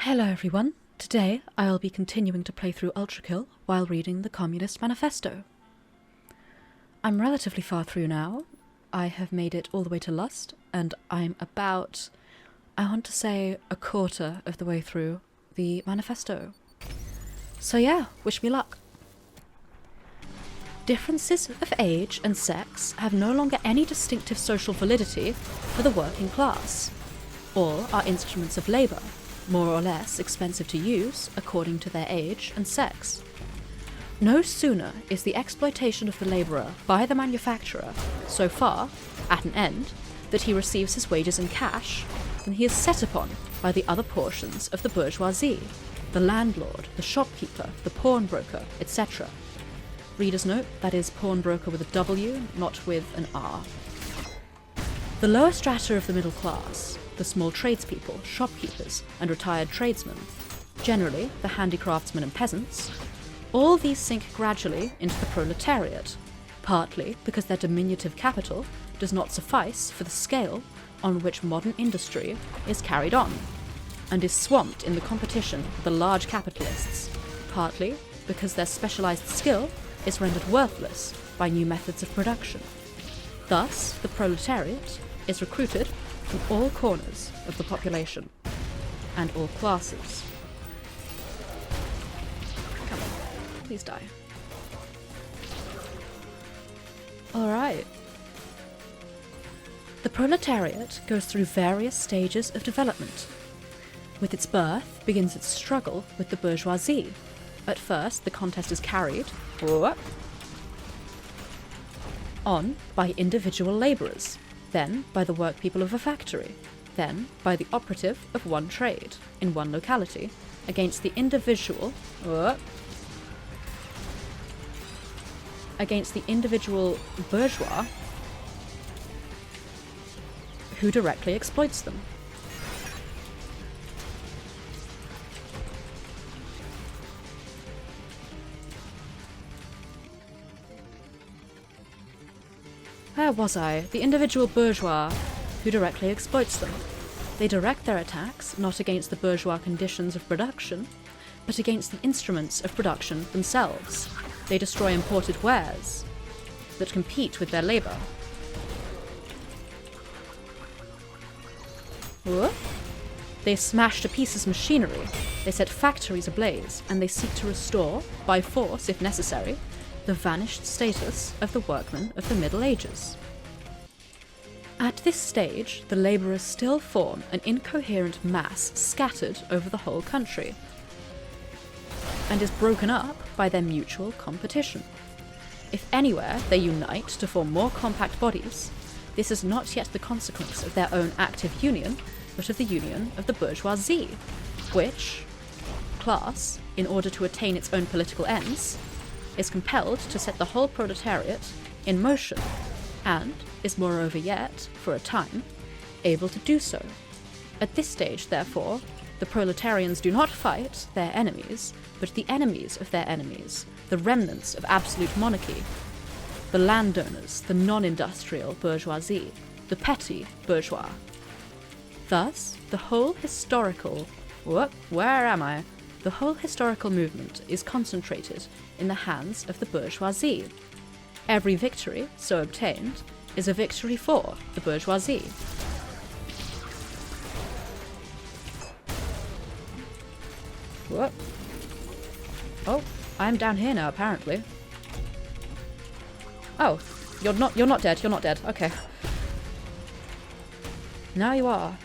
Hello everyone, today I'll be continuing to play through ULTRAKILL while reading the Communist Manifesto. I'm relatively far through now. I have made it all the way to Lust, and I'm about, I want to say, a quarter of the way through the manifesto. So yeah, wish me luck. Differences of age and sex have no longer any distinctive social validity for the working class. All are instruments of labour, more or less expensive to use according to their age and sex. No sooner is the exploitation of the labourer by the manufacturer so far at an end that he receives his wages in cash than he is set upon by the other portions of the bourgeoisie, the landlord, the shopkeeper, the pawnbroker, etc. Reader's note, that is pawnbroker with a W, not with an R. The lower strata of the middle class, the small tradespeople, shopkeepers, and retired tradesmen, generally the handicraftsmen and peasants, all these sink gradually into the proletariat, partly because their diminutive capital does not suffice for the scale on which modern industry is carried on, and is swamped in the competition of the large capitalists, partly because their specialised skill is rendered worthless by new methods of production. Thus, the proletariat is recruited from all corners of the population, and all classes. Come on, please die. Alright. The proletariat goes through various stages of development. With its birth begins its struggle with the bourgeoisie. At first, the contest is carried on by individual labourers, then by the workpeople of a factory, then by the operative of one trade in one locality against the individual bourgeois who directly exploits them. Where was I? The individual bourgeois who directly exploits them. They direct their attacks not against the bourgeois conditions of production, but against the instruments of production themselves. They destroy imported wares that compete with their labour. They smash to pieces machinery, they set factories ablaze, and they seek to restore, by force if necessary, the vanished status of the workmen of the Middle Ages. At this stage, the labourers still form an incoherent mass scattered over the whole country, and is broken up by their mutual competition. If anywhere they unite to form more compact bodies, this is not yet the consequence of their own active union, but of the union of the bourgeoisie, which class, in order to attain its own political ends, is compelled to set the whole proletariat in motion, and is moreover yet, for a time, able to do so. At this stage, therefore, the proletarians do not fight their enemies, but the enemies of their enemies, the remnants of absolute monarchy, the landowners, the non-industrial bourgeoisie, the petty bourgeois. Thus, the whole historical... The whole historical movement is concentrated in the hands of the bourgeoisie. Every victory so obtained is a victory for the bourgeoisie. What? Oh, I'm down here now, apparently. Oh, you're not dead, okay. Now you are.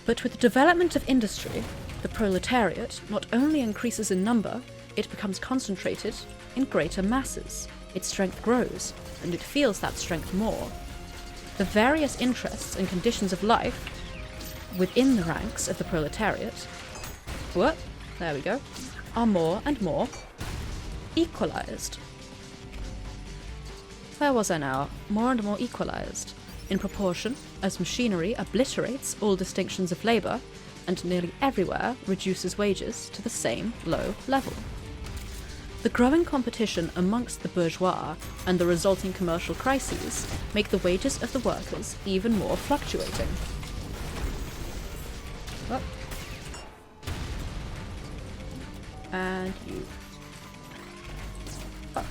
But with the development of industry, the proletariat not only increases in number, it becomes concentrated in greater masses. Its strength grows, and it feels that strength more. The various interests and conditions of life within the ranks of the proletariat, there we go, are more and more equalized. Where was I now? More and more equalized. In proportion as machinery obliterates all distinctions of labour and nearly everywhere reduces wages to the same low level. The growing competition amongst the bourgeois and the resulting commercial crises make the wages of the workers even more fluctuating. Oh. And you. Oh.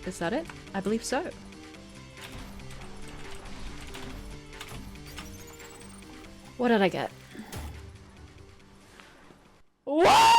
Is that it? I believe so. What did I get? What?